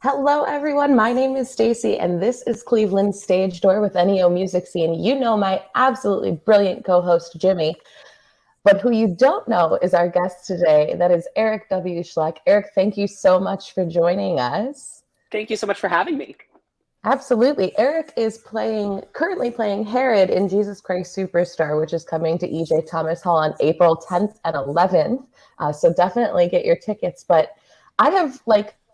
Hello, everyone. My name is Stacy, and this is Cleveland's Stage Door with NEO Music Scene. You know my absolutely brilliant co-host, Jimmy, but who you don't know is our guest today. That is Erich W. Schleck. Erich, thank you so much for joining us. Thank you so much for having me. Absolutely. Erich is currently playing Herod in Jesus Christ Superstar, which is coming to EJ Thomas Hall on April 10th and 11th. So definitely get your tickets. But I have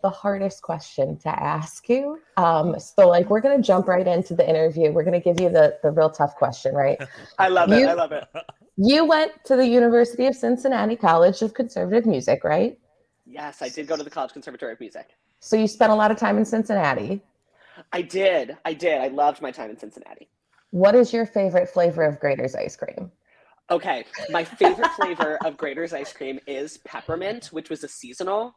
the hardest question to ask you. We're going to jump right into the interview. We're going to give you the real tough question, right? I love it. I love it. You went to the University of Cincinnati College of Conservative Music, right? Yes, I did go to the College Conservatory of Music. So you spent a lot of time in Cincinnati. I did. I loved my time in Cincinnati. What is your favorite flavor of Grater's ice cream? Okay, my favorite flavor of Grater's ice cream is peppermint, which was a seasonal.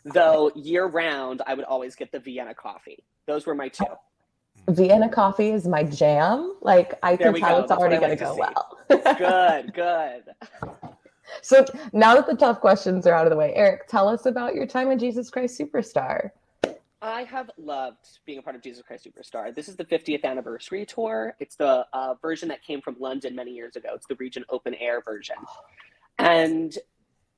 Though year round, I would always get the Vienna coffee. Those were my two. Vienna coffee is my jam. I can tell it's already going to go well. Good. So now that the tough questions are out of the way, Erich, tell us about your time in Jesus Christ Superstar. I have loved being a part of Jesus Christ Superstar. This is the 50th anniversary tour. It's the version that came from London many years ago. It's the Regent Open Air version. And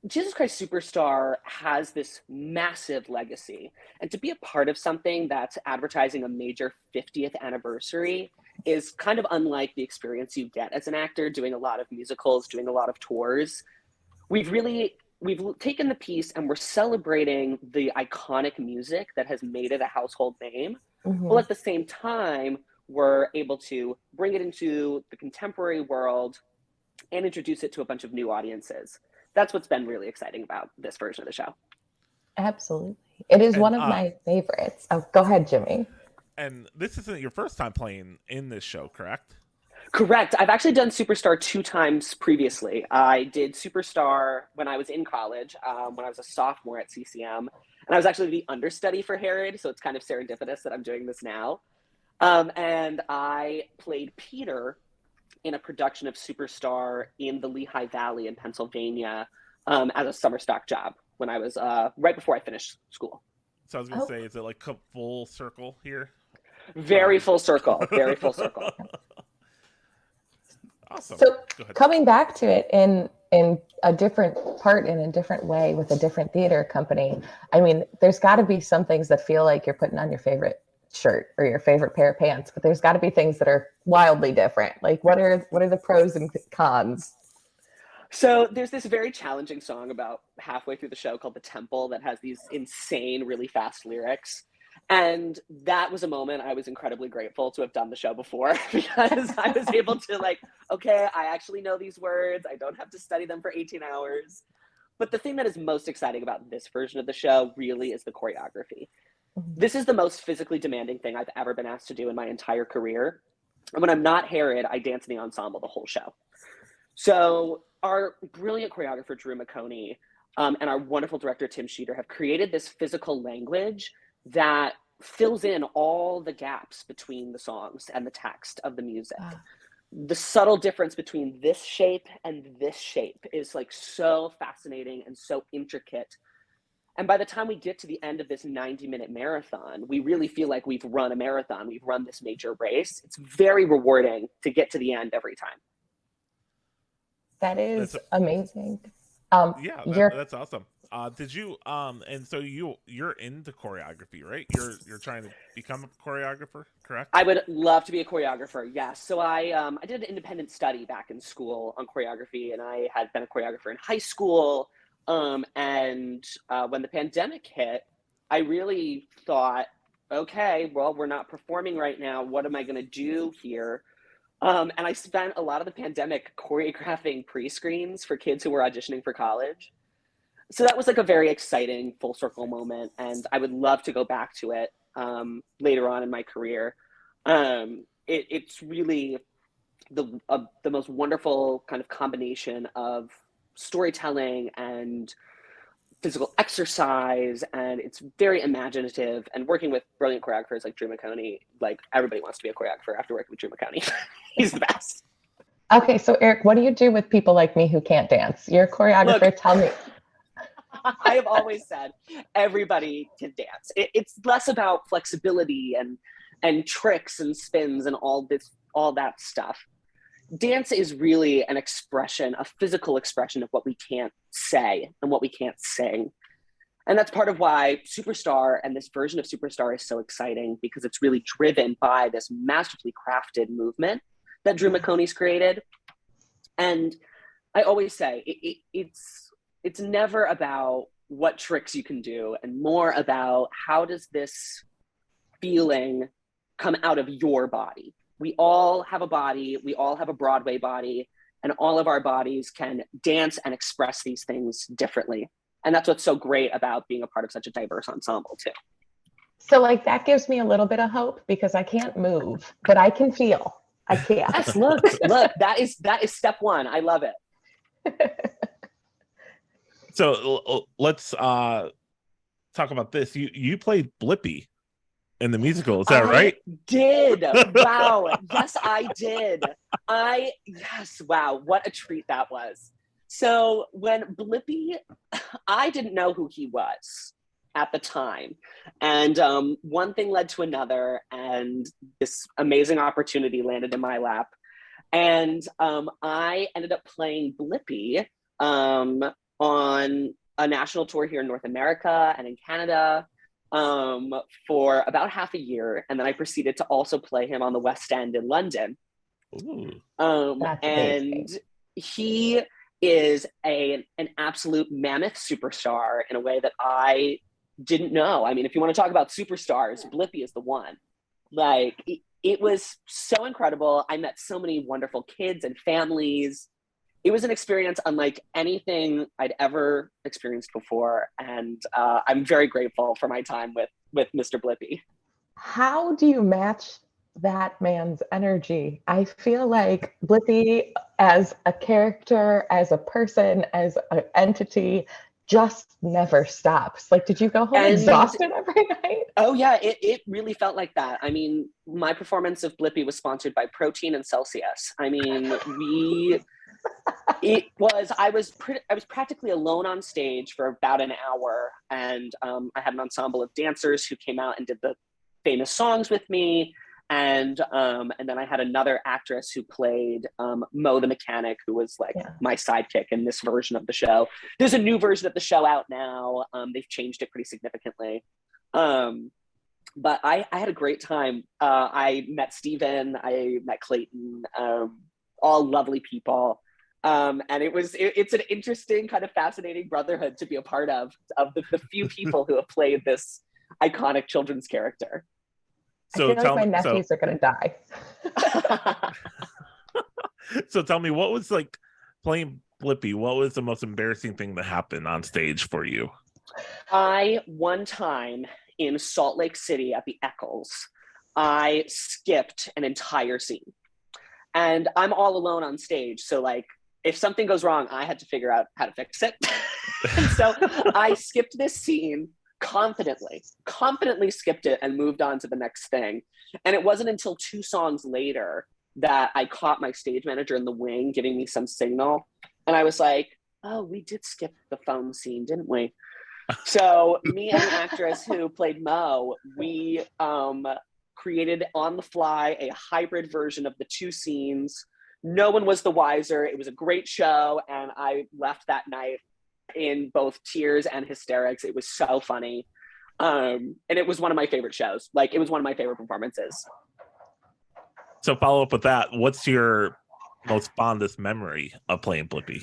Jesus Christ Superstar has this massive legacy. And to be a part of something that's advertising a major 50th anniversary is kind of unlike the experience you get as an actor doing a lot of musicals, doing a lot of tours. We've taken the piece and we're celebrating the iconic music that has made it a household name. Mm-hmm. While at the same time, we're able to bring it into the contemporary world and introduce it to a bunch of new audiences. That's what's been really exciting about this version of the show. Absolutely. It is one of my favorites. Oh, go ahead, Jimmy. And this isn't your first time playing in this show, correct? Correct. I've actually done Superstar 2 times previously. I did Superstar when I was in college, when I was a sophomore at CCM. And I was actually the understudy for Herod, so it's kind of serendipitous that I'm doing this now. And I played Peter in a production of Superstar in the Lehigh Valley in Pennsylvania as a summer stock job when I was right before I finished school. So I was going to say, is it like full circle here? Very full circle. Very full circle. Awesome. So coming back to it in a different part, in a different way, with a different theater company, I mean, there's got to be some things that feel like you're putting on your favorite shirt or your favorite pair of pants, but there's got to be things that are wildly different. Like what are the pros and cons? So there's this very challenging song about halfway through the show called The Temple that has these insane, really fast lyrics. And that was a moment I was incredibly grateful to have done the show before, because I was able to okay, I actually know these words. I don't have to study them for 18 hours. But the thing that is most exciting about this version of the show really is the choreography. Mm-hmm. This is the most physically demanding thing I've ever been asked to do in my entire career. And when I'm not Herod, I dance in the ensemble the whole show. So our brilliant choreographer, Drew McConey, and our wonderful director, Tim Sheeter, have created this physical language that fills in all the gaps between the songs and the text of the music. The subtle difference between this shape and this shape is so fascinating and so intricate. And by the time we get to the end of this 90-minute marathon, we really feel like we've run a marathon. We've run this major race. It's very rewarding to get to the end every time. That is amazing. That's awesome. Did you and so you're into choreography, right? You're trying to become a choreographer, correct? I would love to be a choreographer. Yes. So I did an independent study back in school on choreography, and I had been a choreographer in high school. And when the pandemic hit, I really thought, okay, well, we're not performing right now. What am I going to do here? And I spent a lot of the pandemic choreographing pre-screens for kids who were auditioning for college. So that was a very exciting full circle moment, and I would love to go back to it later on in my career. It's really the most wonderful kind of combination of storytelling and physical exercise, and it's very imaginative. And working with brilliant choreographers like Drew McConey, everybody wants to be a choreographer after working with Drew McConey. He's the best. Okay, so Erich, what do you do with people like me who can't dance? You're a choreographer. Tell me. I have always said everybody can dance. It's less about flexibility and tricks and spins and all that stuff. Dance is really an expression, a physical expression of what we can't say and what we can't sing. And that's part of why Superstar and this version of Superstar is so exciting, because it's really driven by this masterfully crafted movement that Drew McConey's created. And I always say it's never about what tricks you can do, and more about how does this feeling come out of your body. We all have a body, we all have a Broadway body, and all of our bodies can dance and express these things differently. And that's what's so great about being a part of such a diverse ensemble too. So like that gives me a little bit of hope, because I can't move, but I can feel. I can't. Yes, look, that is step one. I love it. So let's talk about this. You played Blippi in the musical, is that right? Did. Wow. Yes, I did. Yes, wow, what a treat that was. So when Blippi, I didn't know who he was at the time. And one thing led to another, and this amazing opportunity landed in my lap. And I ended up playing Blippi on a national tour here in North America and in Canada for about half a year. And then I proceeded to also play him on the West End in London. And he is an absolute mammoth superstar in a way that I didn't know. I mean, if you want to talk about superstars, Blippi is the one. Like, it was so incredible. I met so many wonderful kids and families. It was an experience unlike anything I'd ever experienced before. And I'm very grateful for my time with Mr. Blippi. How do you match that man's energy? I feel like Blippi as a character, as a person, as an entity, just never stops. Like, did you go home exhausted every night? Oh yeah, it really felt like that. I mean, my performance of Blippi was sponsored by Protein and Celsius. I mean, I was practically alone on stage for about an hour, and I had an ensemble of dancers who came out and did the famous songs with me. And then I had another actress who played Mo the mechanic, who was like my sidekick in this version of the show. There's a new version of the show out now. They've changed it pretty significantly. But I had a great time. I met Steven, I met Clayton, all lovely people. And it's an interesting, kind of fascinating brotherhood to be a part of the few people who have played this iconic children's character. So I feel like my nephews are going to die. So tell me, what was like playing Blippi? What was the most embarrassing thing that happened on stage for you? One time in Salt Lake City at the Eccles, I skipped an entire scene. And I'm all alone on stage. So like, if something goes wrong, I had to figure out how to fix it. And so I skipped this scene confidently skipped it and moved on to the next thing. And it wasn't until 2 songs later that I caught my stage manager in the wing giving me some signal. And I was like, oh, we did skip the phone scene, didn't we? So me and the actress who played Mo, we created on the fly a hybrid version of the 2 scenes. No one was the wiser. It was a great show. And I left that night in both tears and hysterics. It was so funny. And it was one of my favorite shows. Like, it was one of my favorite performances. So follow up with that. What's your most fondest memory of playing Blippi?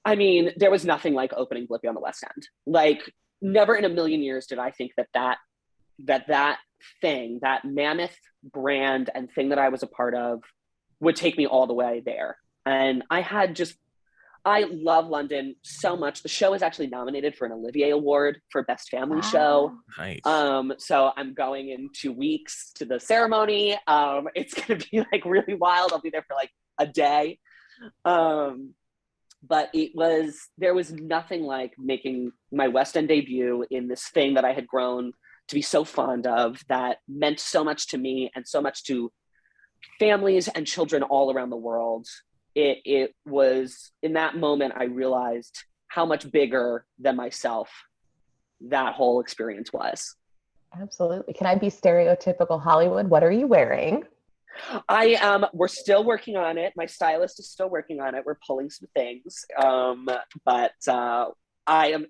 I mean, there was nothing like opening Blippi on the West End. Like, never in a million years did I think that thing, that mammoth brand and thing that I was a part of would take me all the way there. And I love London so much. The show is actually nominated for an Olivier Award for Best Family Show. Nice. So I'm going in 2 weeks to the ceremony. It's going to be like really wild. I'll be there for like a day. But there was nothing like making my West End debut in this thing that I had grown to be so fond of, that meant so much to me and so much to families and children all around the world. It was in that moment I realized how much bigger than myself that whole experience was. Absolutely. Can I be stereotypical Hollywood? What are you wearing? We're still working on it. My stylist is still working on it. We're pulling some things. But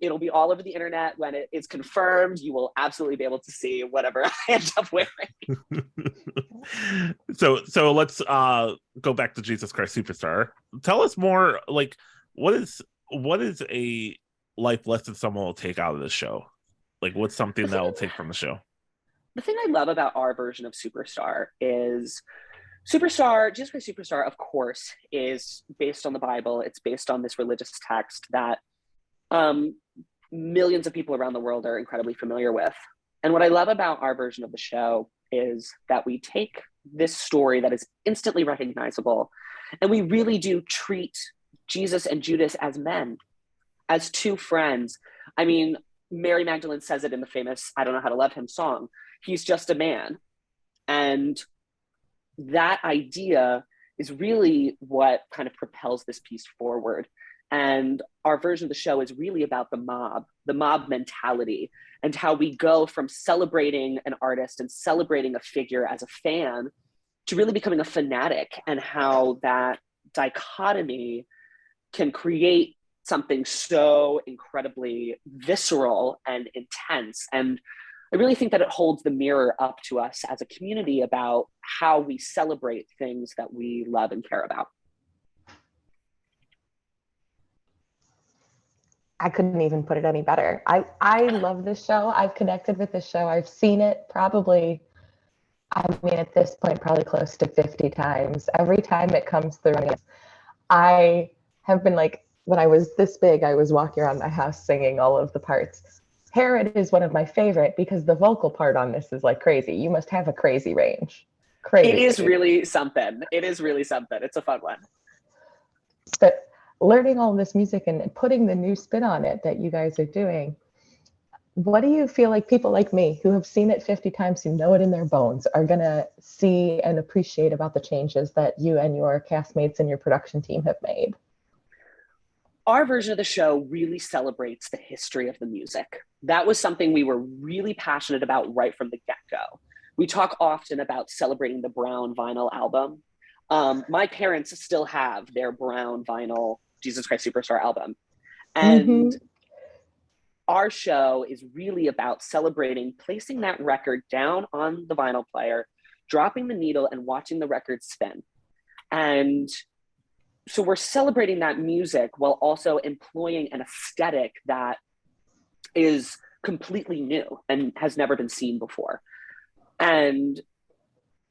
it'll be all over the internet when it is confirmed. You will absolutely be able to see whatever I end up wearing. So let's go back to Jesus Christ Superstar. Tell us more, like, what is a life lesson someone will take out of the show? Like, what's something that will take from the show? The thing I love about our version of Superstar is Jesus Christ Superstar, of course, is based on the Bible. It's based on this religious text that millions of people around the world are incredibly familiar with. And what I love about our version of the show is that we take this story that is instantly recognizable, and we really do treat Jesus and Judas as men, as two friends. I mean, Mary Magdalene says it in the famous "I Don't Know How to Love Him" song. He's just a man. And that idea is really what kind of propels this piece forward. And our version of the show is really about the mob mentality, and how we go from celebrating an artist and celebrating a figure as a fan to really becoming a fanatic, and how that dichotomy can create something so incredibly visceral and intense. And I really think that it holds the mirror up to us as a community about how we celebrate things that we love and care about. I couldn't even put it any better. I love this show. I've connected with this show. I've seen it probably, I mean, at this point, probably close to 50 times. Every time it comes through, I have been like, when I was this big, I was walking around my house singing all of the parts. Herod is one of my favorite because the vocal part on this is like crazy. You must have a crazy range. Crazy. It is really something. It's a fun one. But learning all this music and putting the new spin on it that you guys are doing, what do you feel like people like me who have seen it 50 times, who know it in their bones, are going to see and appreciate about the changes that you and your castmates and your production team have made? Our version of the show really celebrates the history of the music. That was something we were really passionate about right from the get-go. We talk often about celebrating the brown vinyl album. My parents still have their brown vinyl Jesus Christ Superstar album. And our show is really about celebrating placing that record down on the vinyl player, dropping the needle and watching the record spin. And so we're celebrating that music while also employing an aesthetic that is completely new and has never been seen before. And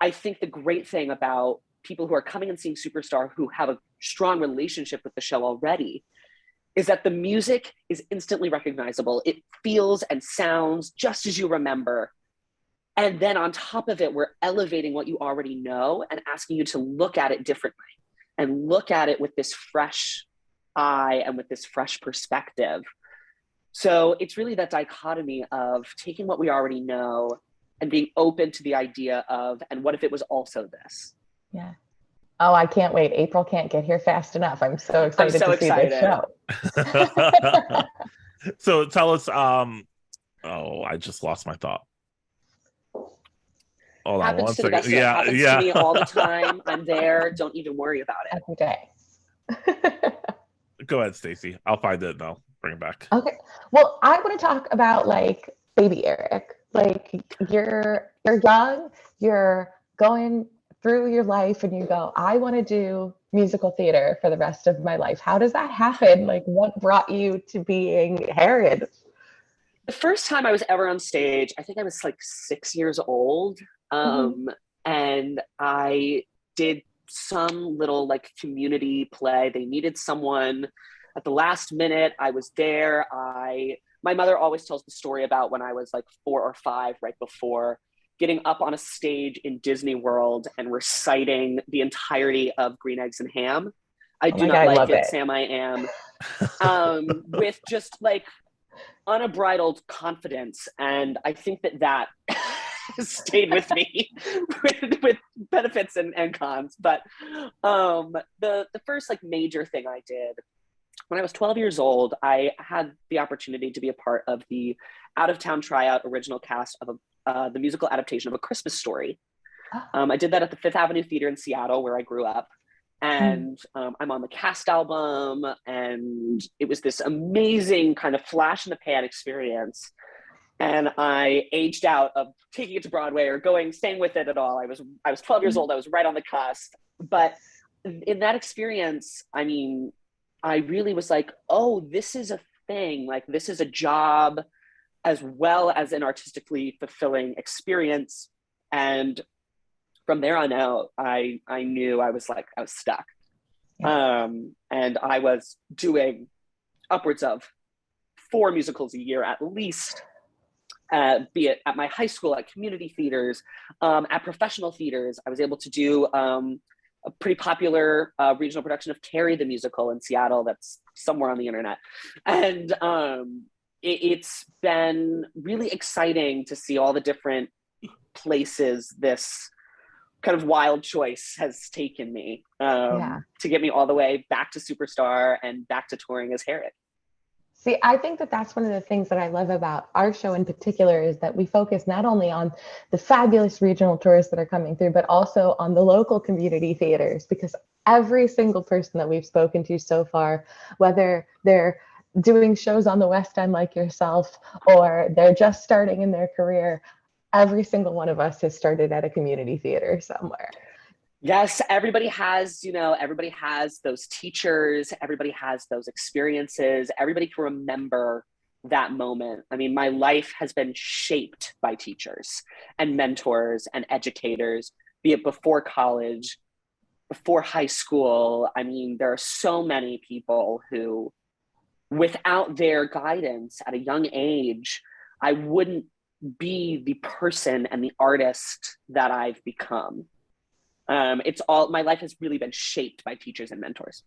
I think the great thing about people who are coming and seeing Superstar who have a strong relationship with the show already is that the music is instantly recognizable. It feels and sounds just as you remember. And then on top of it, we're elevating what you already know and asking you to look at it differently and look at it with this fresh eye and with this fresh perspective. So it's really that dichotomy of taking what we already know and being open to the idea of, and what if it was also this? Yeah. Oh, I can't wait. April can't get here fast enough. I'm so excited to see this show. So tell us, I just lost my thought. Hold on one second. Happens to me all the time. I'm there. Don't even worry about it. Every day. Go ahead, Stacy. I'll find it and I'll bring it back. Okay. Well, I want to talk about like baby Erich. Like you're young, you're going through your life and you go, I want to do musical theater for the rest of my life. How does that happen? Like what brought you to being Herod? The first time I was ever on stage, I think I was like 6 years old. And I did some little like community play. They needed someone at the last minute. I was there. My mother always tells the story about when I was like 4 or 5, right before, getting up on a stage in Disney World and reciting the entirety of Green Eggs and Ham. I do not like it, Sam I Am. With just like unbridled confidence. And I think that stayed with me with benefits and cons. But the first like major thing I did when I was 12 years old, I had the opportunity to be a part of the out-of-town tryout original cast of the musical adaptation of A Christmas Story. I did that at the Fifth Avenue Theater in Seattle, where I grew up. And I'm on the cast album, and it was this amazing kind of flash in the pan experience. And I aged out of taking it to Broadway or staying with it at all. I was 12 years old. I was right on the cusp. But in that experience, I mean, I really was like, oh, this is a thing. Like, this is a job as well as an artistically fulfilling experience. And from there on out, I knew I was stuck. Yeah. And I was doing upwards of 4 musicals a year at least, be it at my high school, at community theaters, at professional theaters. I was able to do a pretty popular regional production of Carrie the Musical in Seattle that's somewhere on the internet. And it's been really exciting to see all the different places this kind of wild choice has taken me to get me all the way back to Superstar and back to touring as Herod. See, I think that that's one of the things that I love about our show in particular is that we focus not only on the fabulous regional tours that are coming through, but also on the local community theaters, because every single person that we've spoken to so far, whether they're doing shows on the West End like yourself, or they're just starting in their career, every single one of us has started at a community theater somewhere. Yes, everybody has those teachers, everybody has those experiences, everybody can remember that moment. I mean, my life has been shaped by teachers and mentors and educators, be it before college, before high school. I mean, there are so many people who, without their guidance at a young age, I wouldn't be the person and the artist that I've become. My life has really been shaped by teachers and mentors.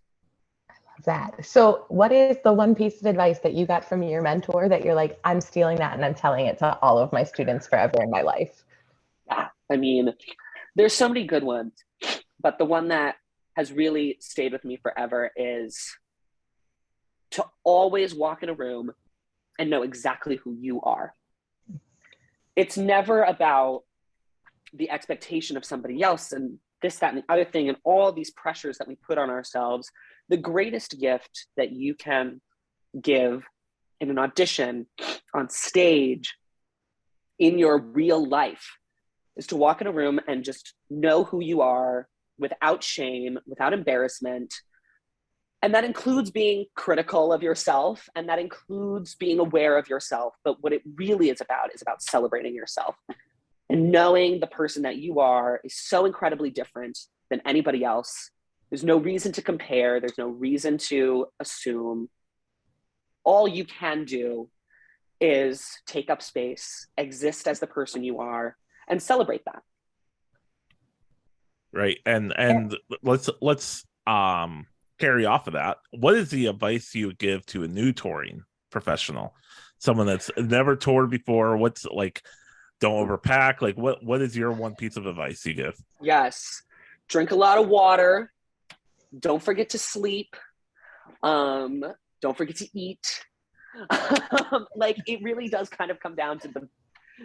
I love that. So what is the one piece of advice that you got from your mentor that you're like, I'm stealing that and I'm telling it to all of my students forever in my life? Yeah, I mean, there's so many good ones, but the one that has really stayed with me forever is to always walk in a room and know exactly who you are. It's never about the expectation of somebody else and this, that, and the other thing, and all these pressures that we put on ourselves. The greatest gift that you can give in an audition, on stage, in your real life, is to walk in a room and just know who you are without shame, without embarrassment. And that includes being critical of yourself, and that includes being aware of yourself. But what it really is about celebrating yourself. And knowing the person that you are is so incredibly different than anybody else. There's no reason to compare. There's no reason to assume. All you can do is take up space, exist as the person you are, and celebrate that. Right. And let's carry off of that. What is the advice you would give to a new touring professional, someone that's never toured before? What's like, don't overpack. Like, what is your one piece of advice you give? Yes. Drink a lot of water. Don't forget to sleep. Don't forget to eat. Like, it really does kind of come down to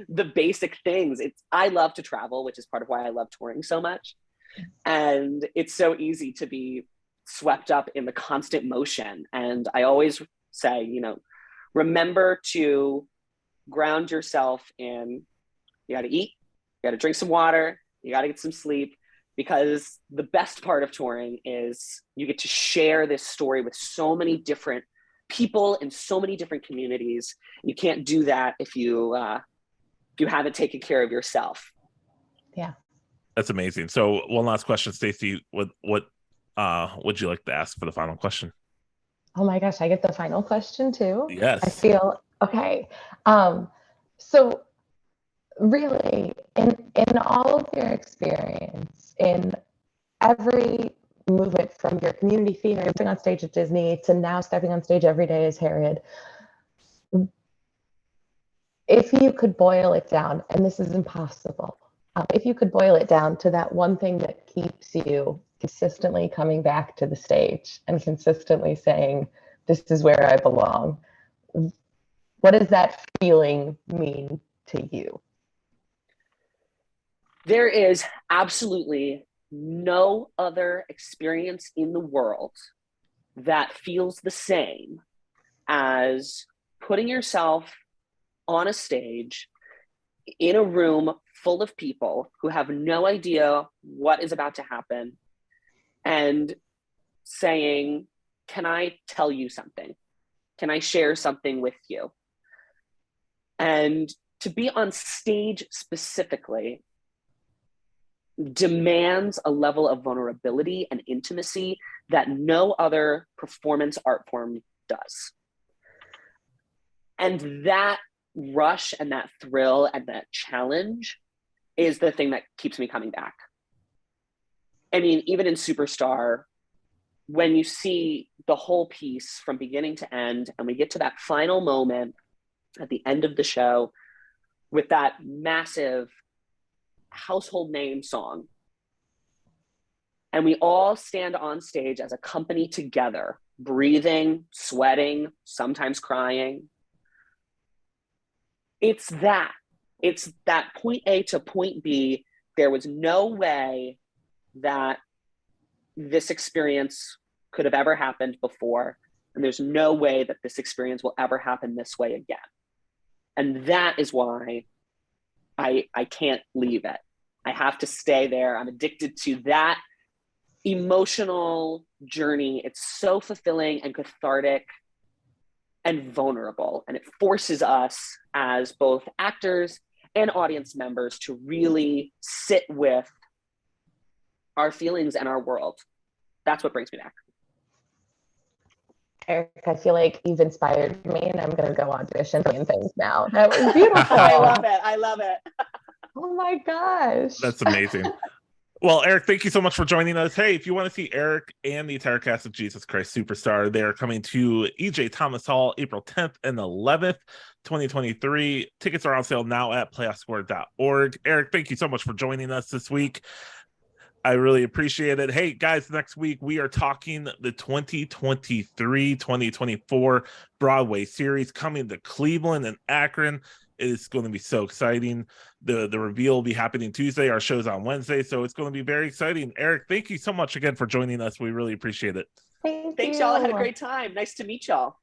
the basic things. I love to travel, which is part of why I love touring so much. And it's so easy to be swept up in the constant motion. And I always say, remember to ground yourself in, you got to eat, you got to drink some water, you got to get some sleep, because the best part of touring is you get to share this story with so many different people in so many different communities. You can't do that if you haven't taken care of yourself. Yeah. That's amazing. So one last question, Stacy, what would you like to ask for the final question? Oh my gosh, I get the final question too? Yes. I feel, okay. So really, in all of your experience, in every movement from your community theater, stepping on stage at Disney, to now stepping on stage every day as Herod, if you could boil it down, and this is impossible, if you could boil it down to that one thing that keeps you consistently coming back to the stage and consistently saying, this is where I belong. What does that feeling mean to you? There is absolutely no other experience in the world that feels the same as putting yourself on a stage in a room full of people who have no idea what is about to happen and saying, can I tell you something? Can I share something with you? And to be on stage specifically demands a level of vulnerability and intimacy that no other performance art form does. And that rush and that thrill and that challenge is the thing that keeps me coming back. I mean, even in Superstar, when you see the whole piece from beginning to end, and we get to that final moment at the end of the show with that massive household name song, and we all stand on stage as a company together, breathing, sweating, sometimes crying. It's that point A to point B. There was no way that this experience could have ever happened before. And there's no way that this experience will ever happen this way again. And that is why I can't leave it. I have to stay there. I'm addicted to that emotional journey. It's so fulfilling and cathartic and vulnerable. And it forces us as both actors and audience members to really sit with our feelings and our world. That's what brings me back. Erich, I feel like you've inspired me, and I'm going to go audition and things now. That was beautiful. I love it. I love it. Oh my gosh. That's amazing. Well, Erich, thank you so much for joining us. Hey, if you want to see Erich and the entire cast of Jesus Christ Superstar, they are coming to E.J. Thomas Hall April 10th and 11th, 2023. Tickets are on sale now at playoffscore.org. Erich, thank you so much for joining us this week. I really appreciate it. Hey, guys, next week we are talking the 2023-2024 Broadway series coming to Cleveland and Akron. It is going to be so exciting. The reveal will be happening Tuesday. Our show's on Wednesday, so it's going to be very exciting. Erich, thank you so much again for joining us. We really appreciate it. Thanks, y'all. I had a great time. Nice to meet y'all.